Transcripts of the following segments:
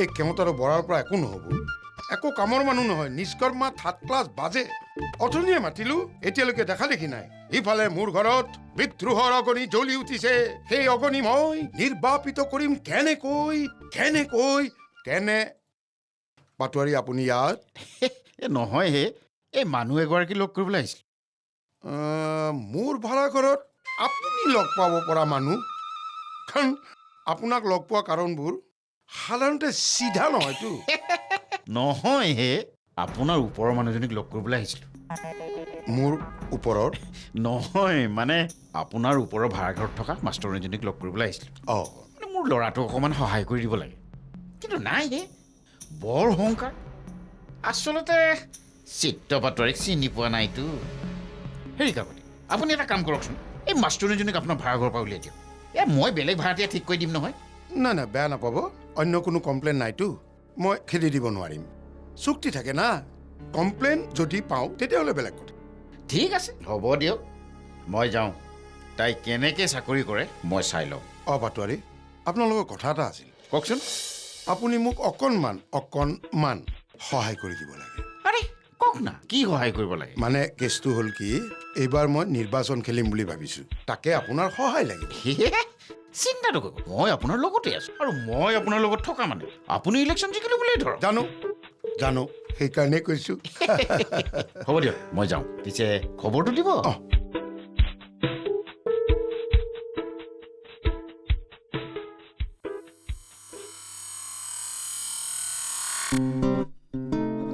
এই কেমত আৰু বৰাৰ পৰা একো নহ'ব। একো কামৰ মানুহ নহয়, নিষ্কৰ্মা থাৰ্ড ক্লাছ বাজে। অথনিয়ে মাতিলো, এতিয়ালৈকে দেখা দেখি নাই। ইফালে মোৰ ঘৰত বিদ্ৰোহৰ অগ্নি জ্বলি উঠিছে। সেই অগ্নি মই নিৰ্বাপিত কৰিম কেনেকৈ? পাটোৱাৰী আপুনি ইয়াত? নহয় হে, এই মানুহ এগৰাকী লগ কৰিবলৈ আহিছিল। মোৰ ভাড়াঘৰত আপুনি লগ পাব পৰা মানুহ? কাৰণ আপোনাক লগ পোৱা কাৰণবোৰ সাধাৰণতে চিধা নহয়তো। নহয় হে, আপোনাৰ ওপৰৰ মানুহজনীক লগ কৰিবলৈ আহিছিলোঁ। মোৰ ওপৰত? নহয় মানে আপোনাৰ ওপৰৰ ভাড়াঘৰত থকা মাষ্টৰনীজনীক লগ কৰিবলৈ আহিছিলোঁ। মানে মোৰ ল'ৰাটোক অকণমান সহায় কৰি দিব লাগে। কিন্তু নাই হে, বৰ অহংকাৰ। আচলতে চিত্ৰ পাটোৱাৰীক চিনি পোৱা নাইতো। হেৰি কাকতি, আপুনি এটা কাম কৰকচোন, এই মাষ্টৰনীজনীক আপোনাৰ ভাড়াঘৰৰ পৰা উলিয়াই দিয়ক। মই বেলেগ ভাড়াতীয়া ঠিক কৰি দিম নহয়। নাই বেয়া নাপাব, অন্য কোনো কমপ্লেইন নাইতো। মই খেদি দিব নোৱাৰিম, চুক্তি থাকে না। কমপ্লেইন যদি পাওঁ তেতিয়াহ'লে বেলেগ কথা। ঠিক আছে, হ'ব দিয়ক, মই যাওঁ। তাই কেনেকৈ চাকৰি কৰে মই চাই লওঁ। পাটোৱাৰী, আপোনালোকৰ কথা এটা আছিল। কওকচোন। আপুনি মোক অকণমান সহায় কৰি দিব লাগে। আৰে কওক না, কি সহায় কৰিব লাগে? মানে কেছটো হ'ল কি, এইবাৰ মই নিৰ্বাচন খেলিম বুলি ভাবিছোঁ, তাকে আপোনাৰ সহায় লাগিব। চিন্তা নকৰিব, মই আপোনাৰ লগতে আছোঁ। আৰু মই আপোনাৰ লগত থকা মানে আপুনি ইলেকশ্যন জিকিলোঁ বুলিয়েই ধৰক। জানো, সেইকাৰণেই কৈছোঁ। হ'ব দিয়ক, মই যাওঁ। পিছে খবৰটো দিব।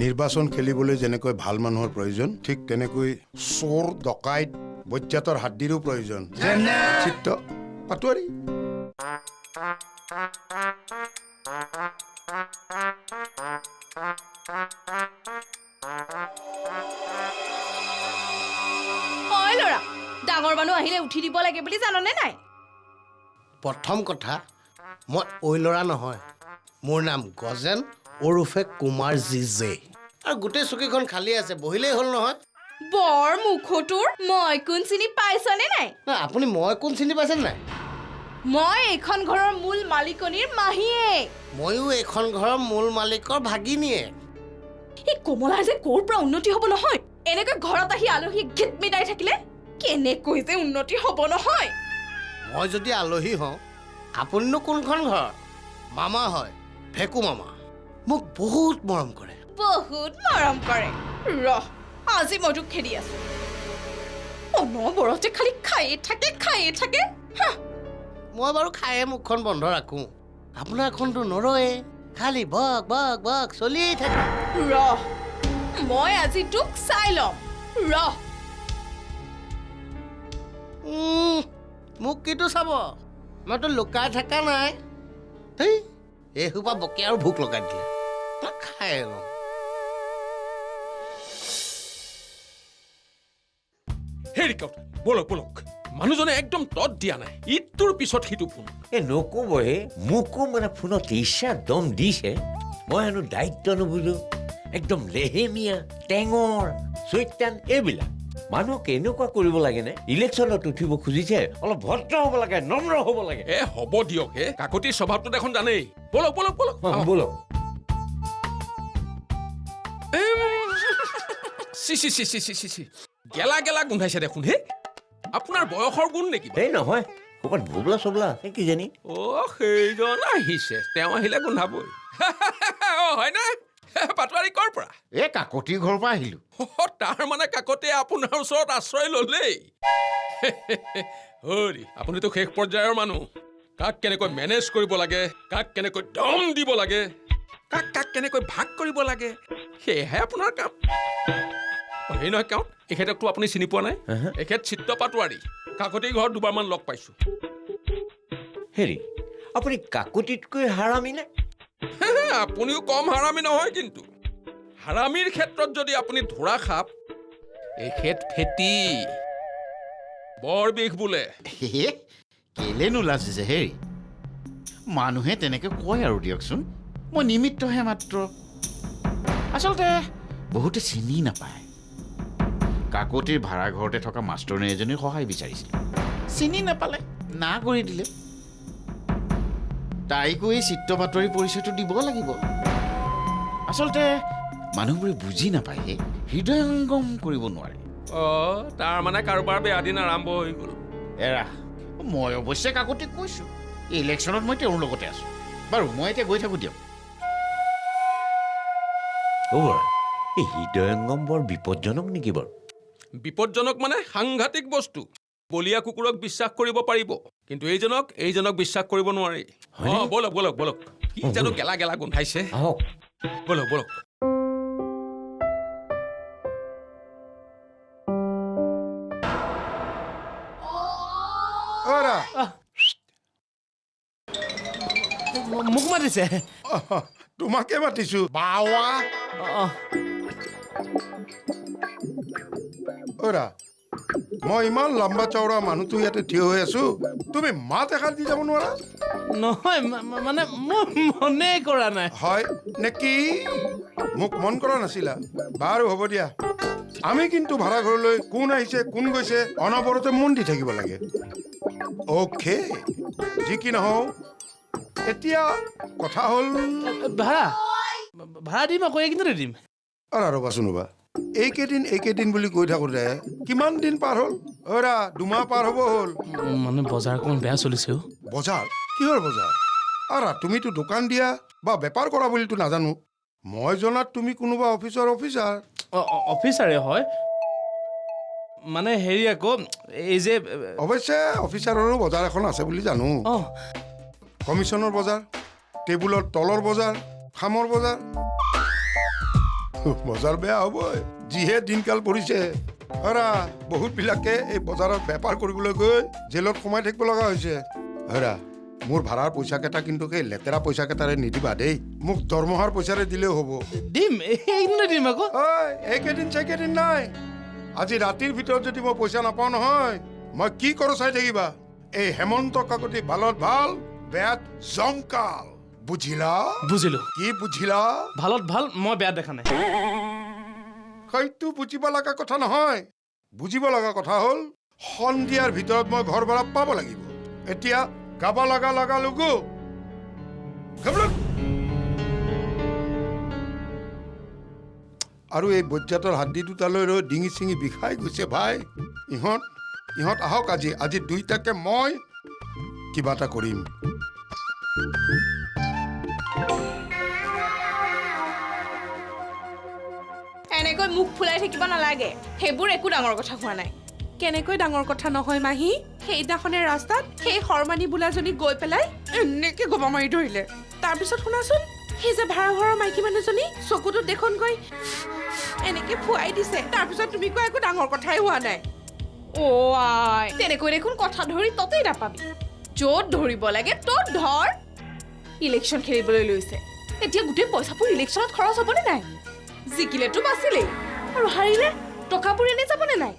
নিৰ্বাচন খেলিবলৈ যেনেকৈ ভাল মানুহৰ প্ৰয়োজন, ঠিক তেনেকৈ চোৰ ডকাইত বজ্জাতৰ হাড্ডিৰো প্ৰয়োজন। চিত্ৰ পাটোৱাৰী। হয় ল'ৰা, ডাঙৰ মানুহ আহিলে উঠি দিব লাগে বুলি জাননে নাই? প্ৰথম কথা, মই ঐ ল'ৰা নহয়, মোৰ নাম গজেন ওৰফে কুমাৰ জিজে। আৰু গোটেই চকীখন খালী আছে, বহিলেই হ'ল নহয়। বৰ মুখটোৰ, মই কোন চিনি পাইছনে নাই? আপুনি মই কোন চিনি পাইছে নাই? মই এইখন ঘৰৰ মূল মালিকনীৰ মাহীয়ে। ময়ো এইখন ঘৰৰ মূল মালিকৰ ভাগিনীয়ে। এই কমলাৰ যে ক'ৰ পৰা উন্নতি হ'ব নহয়, এনেকৈ ঘৰত আহি আলহী ঘিট মিদাই থাকিলে কেনেকৈ যে উন্নতি হ'ব নহয়। মই যদি আলহী হওঁ, আপুনিনো কোনখন ঘৰ? মামা হয়, ভেকু মামা। মোক বহুত মৰম কৰে। বহুত মৰম কৰে। ৰহ, আজি মই তোক খেদি আছো। অনবৰতে খালি খায়ে থাকে। মই বাৰু খায়ে মুখখন বন্ধ ৰাখোঁ, আপোনাৰখনতো নৰয়ে, খালি বক চলিয়েই থাকে। ৰহ, মই আজি তোক চাই ল'ম। ৰহ। মোক কিটো চাব? মইতো লুকাই থকা নাই। হেই, এইসোপা বকে আৰু ভোক লগাই দিলে। খাই লওঁ। হেৰি কওক, বলক মানুহজনে একদম তত দিয়া নাই, ইটোৰ পিছত সিটো ফোন। নকবহে, মোকো মানে ফোনত ইচ্ছা দম দিছে। মই হেনো দায়িত্ব নুবুজো, একদম লেহেমীয়া, টেঙৰ, চৈতান এইবিলাক। মানুহক এনেকুৱা কৰিব লাগেনে? ইলেকশ্যনত উঠিব খুজিছে, অলপ ভদ্ৰ হ'ব লাগে, নম্ৰ হ'ব লাগে। হ'ব দিয়ক হে, কাকতিৰ স্বভাৱটো দেখোন জানেই। বলক বলক। চি গেলা গোন্ধাইছে দেখোন হে। আপোনাৰ বয়সৰ গুণ নেকি? এই নহয়, ক'ৰবাত ভোবলা চবলা আছে কিজানি। সেইজন আহিছে, তেওঁ আহিলে গোন্ধাবই। হয় নাই? পাটোৱাৰী ক'ৰ পৰা? এই কাকতিৰ ঘৰৰ পৰা আহিলোঁ। তাৰ মানে কাকতিয়ে আপোনাৰ ওচৰত আশ্ৰয় ল'লেই। হৰি, আপুনিতো শেষ পৰ্যায়ৰ মানুহ। কাক কেনেকৈ মেনেজ কৰিব লাগে, কাক কেনেকৈ দম দিব লাগে, কাক কেনেকৈ ভাগ কৰিব লাগে, সেয়াহে আপোনাৰ কাম। সেই নহয় কাউণ্ট, এখেতকতো আপুনি চিনি পোৱা নাই? এখেত চিত্ৰ পাটোৱাৰী। কাকতিৰ ঘৰত দুবাৰমান লগ পাইছোঁ। হেৰি, আপুনি কাকতিতকৈ হাৰামি নে? আপুনিও কম হাৰামি নহয় কিন্তু। হাৰামিৰ ক্ষেত্ৰত যদি আপুনি ধৰা খাপ, এখেত ফেটি বৰ বিষ বোলে। কেলে নোলাজিছে হেৰি? মানুহে তেনেকৈ কয় আৰু দিয়কচোন, মই নিমিত্তহে মাত্ৰ। আচলতে বহুতে চিনি নাপায়। কাকতিৰ ভাড়াঘৰতে থকা মাষ্টৰনী এজনীৰ সহায় বিচাৰিছিল, চিনি নাপালে, না কৰি দিলে। তাইকো এই চিত্ৰ বাতৰি পৰিচয়টো দিব লাগিব। আচলতে মানুহবোৰে বুজি নাপায় হৃদয়ংগম কৰিব নোৱাৰে। অঁ তাৰ মানে কাৰোবাৰ বেয়া দিন আৰম্ভ হৈ গ'ল। এৰা, মই অৱশ্যে কাকতিক কৈছোঁ এই ইলেকশ্যনত মই তেওঁৰ লগতে আছোঁ। বাৰু মই এতিয়া গৈ থাকোঁ দিয়ক। বৰা এই হৃদয়ংগম বৰ বিপদজনক নেকি বাৰু? বিপদজনক মানে সাংঘাতিক বস্তু। বলীয়া কুকুৰক বিশ্বাস কৰিব পাৰিব, কিন্তু এইজনক বিশ্বাস কৰিব নোৱাৰি। হয়নে? অঁ বলক বলক বলক, কি জানো গেলা গেলা গোন্ধাইছে। আহক। বলক বলক। অৰা মোক মাতিছে। তোমাকে মাতিছো বাৱা। অৰা মই ইমান লম্বা চওৰা মানুহটো ইয়াতে থিয় হৈ আছো, তুমি মাত এষাৰ দি যাব নোৱাৰা? নহয় মানে মই মনেই কৰা নাই। হয় নেকি? মোক মন কৰা নাছিলা? বাৰু হ'ব দিয়া, আমি কিন্তু ভাড়া ঘৰলৈ কোন আহিছে কোন গৈছে অনবৰতে মন দি থাকিব লাগে। অ'কে, যি কি নহওক এতিয়া কথা হ'ল ভাড়া দিম আকৌ এইকেইদিনতে দিম। অৰা ৰ'বাচোন ৰ'বা, এইকেইদিন বুলি কৈ থাকোঁতে কিমান দিন পাৰ হ'ল? অৰা 2 মাহ পাৰ হ'ব হ'ল। মানে বজাৰ অকণমান বেয়া চলিছে। বজাৰ? কিহৰ বজাৰ? আৰা তুমিতো দোকান দিয়া বা বেপাৰ কৰা বুলিতো নাজানো। মই জনাত তুমি কোনোবা অফিচাৰ। অফিচাৰে হয় মানে হেৰি আকৌ এই যে অৱশ্যে অফিচাৰৰো বজাৰ এখন আছে বুলি জানো। কমিশ্যনৰ বজাৰ, টেবুলৰ তলৰ বজাৰ, খামৰ বজাৰ। বজাৰ বেয়া হ'বই, যিহে দিনকাল পৰিছে। হৰা বহুতবিলাকে এই বজাৰত বেপাৰ কৰিবলৈ গৈ জেলত সোমাই থাকিব লগা হৈছে। হৰা মোৰ ভাড়াৰ পইচাকেইটা কিন্তু সেই লেতেৰা পইচাকেইটাৰে নিদিবা দেই, মোক দৰমহাৰ পইচাৰে দিলেও হ'ব। দিম এইকেইদিনতে দিম আকৌ। এইকেইদিন চেইকেইদিন নাই, আজি ৰাতিৰ ভিতৰত যদি মই পইচা নাপাওঁ নহয়, মই কি কৰোঁ চাই থাকিবা। এই হেমন্ত কাকতি ভালত ভাল, বেয়াত জংকাল। বুজিলা? বুজিলো। কি বুজিলা? ভালত ভাল, মই বেয়া দেখা নাই। সেইটো বুজিব লগা কথা নহয়। বুজিব লগা কথা হ'ল সন্ধিয়াৰ ভিতৰত মই ঘৰ ভাড়া পাব লাগিব। এতিয়া গাব লগা লগালগো আৰু এই বজ্জাতৰ হাড্ডি দুটালৈ ৰৈ ডিঙি চিঙি বিষাই গৈছে ভাই। ইহঁত আহক আজি দুইটাকে মই কিবা এটা কৰিম। এনেকৈ মুখ ফুলাই থাকিব নালাগে, সেইবোৰ একো ডাঙৰ কথা হোৱা নাই। কেনেকৈ ডাঙৰ কথা নহয় মাহী? সেইদিনাখনে ৰাস্তাত সেই শৰ্মানী বোলাজনী গৈ পেলাই এনেকে গবা মাৰি ধৰিলে। তাৰপিছত শুনাচোন, সেই যে ভাড়া ঘৰৰ মাইকী মানুহজনী চকুটোত দেখোন গৈ এনেকে ফুৱাই দিছে। তাৰপিছত তুমি কোৱা একো ডাঙৰ কথাই হোৱা নাই। অ' আই, তেনেকৈ দেখোন কথা ধৰি ততেই নাপাবি। য'ত ধৰিব লাগে ত'ত ধৰ। ইলেকশ্যন খেলিবলৈ লৈছে, এতিয়া গোটেই পইচাবোৰ ইলেকশ্যনত খৰচ হ'বনে নাই? জিকিলেতো বাচিলেই, আৰু হাৰিলে টকাবোৰ এনে যাবনে নাই?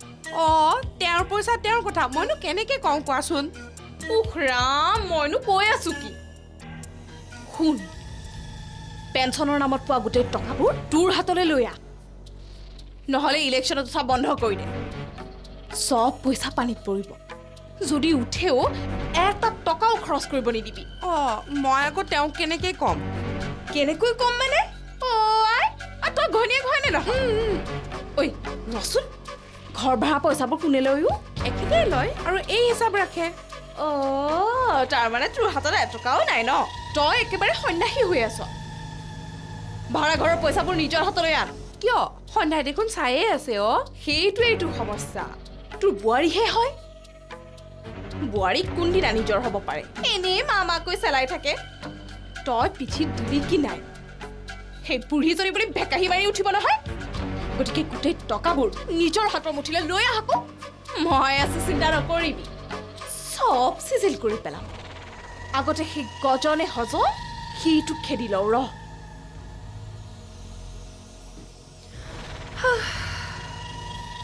তেওঁৰ পইচা তেওঁৰ কথা, মইনো কেনেকে কওঁ কোৱাচোন? উখ ৰাম, মইনো কৈ আছো কি? শুন, পেঞ্চনৰ নামত পোৱা গোটেই টকাবোৰ তোৰ হাতলৈ লৈ আহ, নহ'লে ইলেকশ্যনত উঠা বন্ধ কৰি দে। চব পইচা পানীত পৰিব, যদি উঠেও এটা টকাও খৰচ কৰিব নিদিবি। মই আকৌ তেওঁক কেনেকে ক'ম? কেনেকৈ ক'ম মানে? তই ঘৈণীয়েক হয়নে নহয়? ঐ ৰচোন, ঘৰ ভাড়া পইচাবোৰ কোনে লৈও? একেটাই লয় আৰু এই হিচাপ ৰাখে। তাৰমানে তোৰ হাতত এটকাও নাই ন? তই একেবাৰে সন্ন্যাসী হৈ আছ। ভাড়া ঘৰৰ পইচাবোৰ নিজৰ হাতলৈ আন। কিয়? সন্ধ্যাই দেখোন চায়ে আছে। সেইটোৱেই তোৰ সমস্যা। তোৰ বোৱাৰীহে হয়, বোৱাৰীক কোনদিনা নিজৰ হ'ব পাৰে? এনেই মামাকৈ চেলাই থাকে। তই পিঠিত দিলি কি নাই? সেই বুঢ়ীজনী বুলি ভেকাহি মাৰি উঠিব নহয়। গতিকে গোটেই টকাবোৰ নিজৰ হাতৰ মুঠিলৈ লৈ আহ আকৌ। মই আছো, চিন্তা নকৰিবি, চব চিজিল কৰি পেলাম। আগতে সেই গজনে হজম সিটোক খেদি লওঁ ৰ।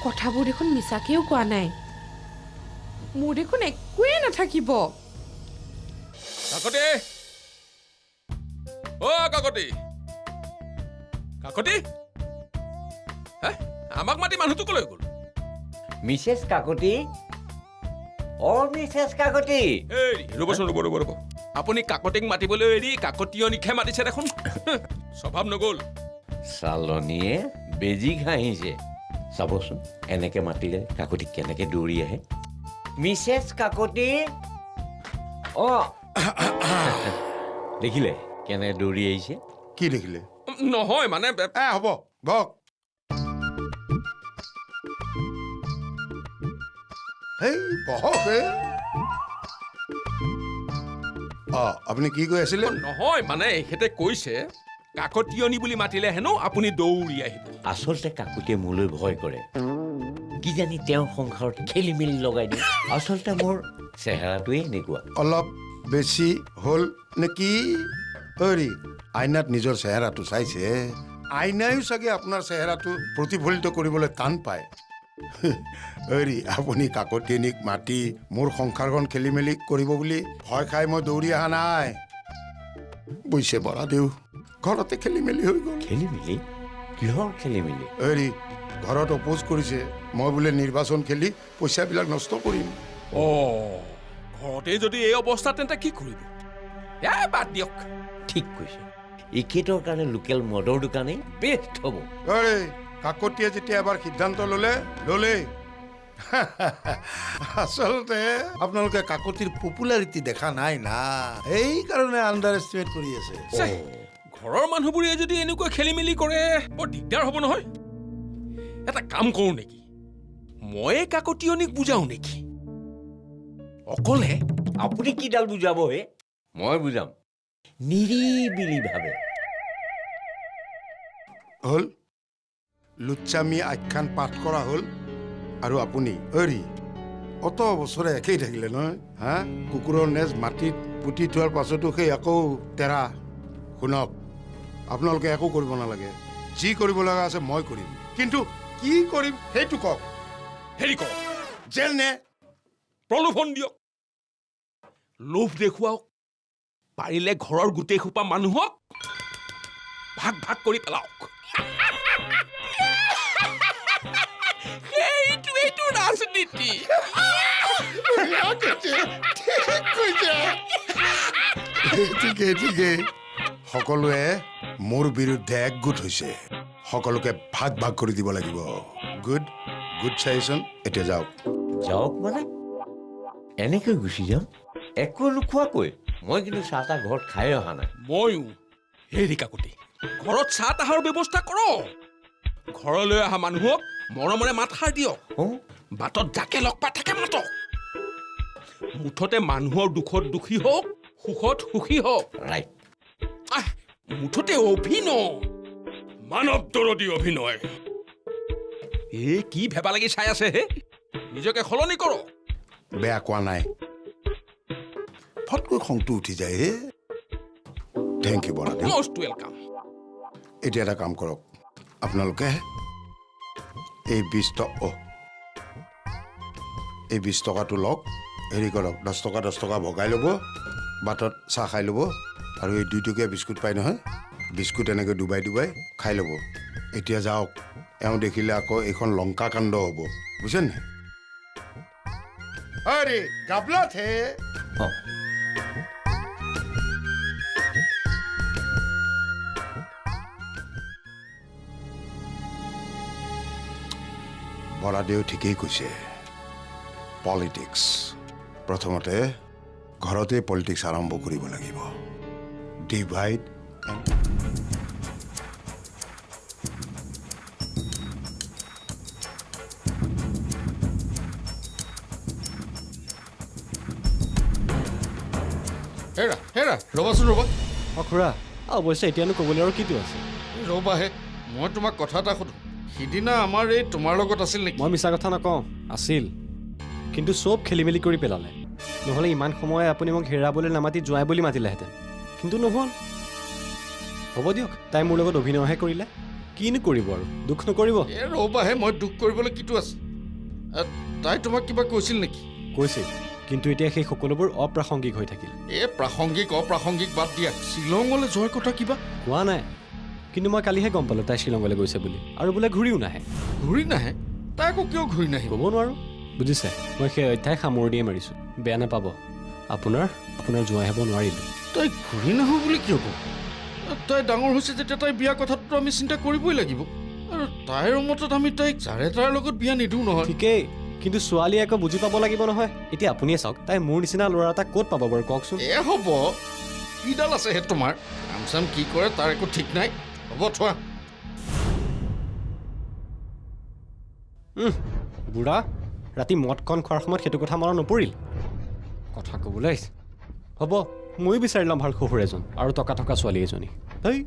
কথাবোৰ দেখোন মিছাকেও কোৱা নাই। মোৰ দেখোন একোৱেই নাথাকিব। কাকতি, কাকতি, কাকতি, আমাক মাতি মানুহটো কলৈ গ'ল? Mrs Kakati, Mrs Kakati. এই ৰ'বচোন, ৰ'ব। আপুনি কাকতিক মাতিবলৈ এৰি কাকতীয়নীকহে মাতিছে দেখোন স্বভাৱ নগ'ল চালনীয়ে বেজি ঘাঁহিছে চাবচোন এনেকে মাতিলে কাকতি কেনেকে দৌৰি আহে মিছেছ কাকতি অ' দেখিলে কেনে দৌৰি আহিছে কি দেখিলে নহয় মানে হ'ব বহক হেই বহক আপুনি কি কৈ আছিলে নহয় মানে এখেতে কৈছে কাকতীয়নী বুলি মাতিলে হেনো আপুনি দৌৰি আহিব আচলতে কাকতিয়ে মোলৈ ভয় কৰে কিজানি তেওঁৰ সংসাৰত খেলি মেলি লগাই দিয়ে আচলতে মোৰ চেহেৰাটোৱে এনেকুৱা অলপ বেছি হ'ল নেকি হেৰি আইনাত নিজৰ চেহেৰাটো চাইছে আইনায়ো চাগে আপোনাৰ চেহেৰাটো প্ৰতিফলিত কৰিবলৈ টান পায় হেৰি আপুনি কাকতীয়নীক মাতি মোৰ সংসাৰখন খেলি মেলি কৰিব বুলি ভয় খাই মই দৌৰি অহা নাই বুজিছে বৰাদেউ ঘৰতে খেলি মেলি হৈ গ'ল খেলি মেলি কিহৰ খেলি মেলি হেৰি ঘৰত অপ'জ কৰিছে মই বোলে নিৰ্বাচন খেলি পইচাবিলাক নষ্ট কৰিম ঘৰতে যদি এই অৱস্থা তেন্তে কি কৰিব বাদ দিয়ক ঠিক কৈছে এখেতৰ কাৰণে লোকেল মদৰ দোকানেই বেষ্ট হ'ব হেৰি কাকতিয়ে যেতিয়া এবাৰ সিদ্ধান্ত ল'লেই আচলতে আপোনালোকে কাকতিৰ পপুলাৰিটি দেখা নাই না সেইকাৰণে আণ্ডাৰ এষ্টিমেট কৰি আছে ঘৰৰ মানুহবোৰে যদি এনেকুৱা খেলি মেলি কৰে বৰ দিগদাৰ হ'ব নহয় এটা কাম কৰোঁ নেকি ময়ে কাকতীয়নীক বুজাওঁ নেকি অকলে আপুনি কিডাল বুজাব হে মই বুজাম নিৰিবিলিভাৱে হ'ল লুচ্চামি আখ্যান পাঠ কৰা হ'ল আৰু আপুনি হেৰি অত বছৰে একেই থাকিলে নহয় হা কুকুৰৰ নেজ মাটিত পুতি থোৱাৰ পাছতো সেই আকৌ তেৰা শুনক আপোনালোকে একো কৰিব নালাগে যি কৰিব লগা আছে মই কৰিম কিন্তু কি কৰিম সেইটো কওক হেৰি কৰক জেল নে প্ৰলোভন দিয়ক লোভ দেখুৱাওক পাৰিলে ঘৰৰ গোটেই সোপা মানুহক ভাগ ভাগ কৰি পেলাওক সেইটোৱেইটো ৰাজনীতি ঠিকেই সকলোৱে মোৰ বিৰুদ্ধে একগোট হৈছে সকলোকে ভাগ ভাগ কৰি দিব লাগিব গুড চাজেশ্যন এতিয়া যাওক যাওক মানে এনেকৈ গুচি যাম একো নোখোৱাকৈ মই কিন্তু চাহ তাহ ঘৰত খাই অহা নাই ময়ো হেৰি কাকতি ঘৰত চাহ তাহৰ ব্যৱস্থা কৰক ঘৰলৈ অহা মানুহক মৰমৰে মাতষাৰ দিয়ক বাটত যাকে লগ পাই থাকে মাতক মুঠতে মানুহৰ দুখত দুখী হওক সুখত সুখী হওক ৰাইট মুঠতে অভিনয় মানৱ দৰদী অভিনয় কি ভেবা লাগি চাই আছে হে নিজকে সলনি কৰক বেয়া কোৱা নাই ফটকৈ খংটো উঠি যায় হে থেংক ইউ বৰাদেউ মষ্ট ৱেলকাম এতিয়া এটা কাম কৰক আপোনালোকে এই 20 টকাটো লওক হেৰি কৰক 10 টকা ভগাই ল'ব বাটত চাহ খাই ল'ব আৰু এই 2 টকীয়া বিস্কুট পাই নহয় বিস্কুট এনেকৈ ডুবাই খাই ল'ব এতিয়া যাওক এওঁ দেখিলে আকৌ এইখন লংকা কাণ্ড হ'ব বুজিছে নাই আৰে গাবলাত হে বৰাদেউ ঠিকেই কৈছে পলিটিক্স প্ৰথমতে ঘৰতে পলিটিক্স আৰম্ভ কৰিব লাগিব ডিভাইড হেৰা ৰ'বাচোন ৰ'বা খুৰা অৱশ্যে এতিয়ানো ক'বলৈ আৰু কিটো আছে ৰ'বাহে মই তোমাক কথা এটা সুধো সিদিনা আমাৰ এই তোমাৰ লগত আছিল নেকি মই মিছা কথা নকওঁ আছিল কিন্তু চব খেলি মেলি কৰি পেলালে নহ'লে ইমান সময় আপুনি মোক হেৰাবলৈ নামাতি জোঁৱাই বুলি মাতিলেহেঁতেন কিন্তু নহ'ল হ'ব দিয়ক তাই মোৰ লগত অভিনয়হে কৰিলে কিনো কৰিব আৰু দুখ নকৰিব এই ৰ'বাহে মই দুখ কৰিবলৈ কিটো আছে তাই তোমাক কিবা কৈছিল নেকি কৈছিল কিন্তু এতিয়া সেই সকলোবোৰ অপ্ৰাসংগিক হৈ থাকিল এই প্ৰাসংগিক অপ্ৰাসংগিক বাদ দিয়া শ্বিলঙলৈ যোৱাৰ কথা কিবা কোৱা নাই কিন্তু মই কালিহে গম পালোঁ তাই শ্বিলঙলৈ গৈছে বুলি আৰু বোলে ঘূৰিও নাহে ঘূৰি নাহে তাই আকৌ কিয় ঘূৰি নাহিব ক'ব নোৱাৰোঁ বুজিছে মই সেই অধ্যায় সামৰি দিয়ে মাৰিছোঁ বেয়া নাপাব আপোনাৰ জোৱাই হ'ব নোৱাৰিলোঁ। তাই ঘূৰি নাহোঁ বুলি কিয় ক'ব? তাই ডাঙৰ হৈছে যেতিয়া তাই বিয়া কথাটোতো আমি চিন্তা কৰিবই লাগিব। আৰু তাইৰ মতত আমি তাইক যাৰে তাৰ লগত বিয়া নিদিওঁ নহয়। ঠিকেই, কিন্তু ছোৱালীয়ে আকৌ বুজি পাব লাগিব নহয়। এতিয়া আপুনিয়ে চাওক, তাই মোৰ নিচিনা ল'ৰা এটা ক'ত পাব বাৰু কওকচোন। হ'ব, কিডাল আছে হে তোমাৰ? কাম চাম কি কৰে তাৰ একো ঠিক নাই। হ'ব থোৱা। বুঢ়া, ৰাতি মদকণ খোৱাৰ সময়ত সেইটো কথা মনত নপৰিল? কথা ক'বলৈ আহিছে। হ'ব, ময়ো বিচাৰি ল'ম ভাল শহুৰ এজন আৰু টকা থকা ছোৱালী এজনী। হেই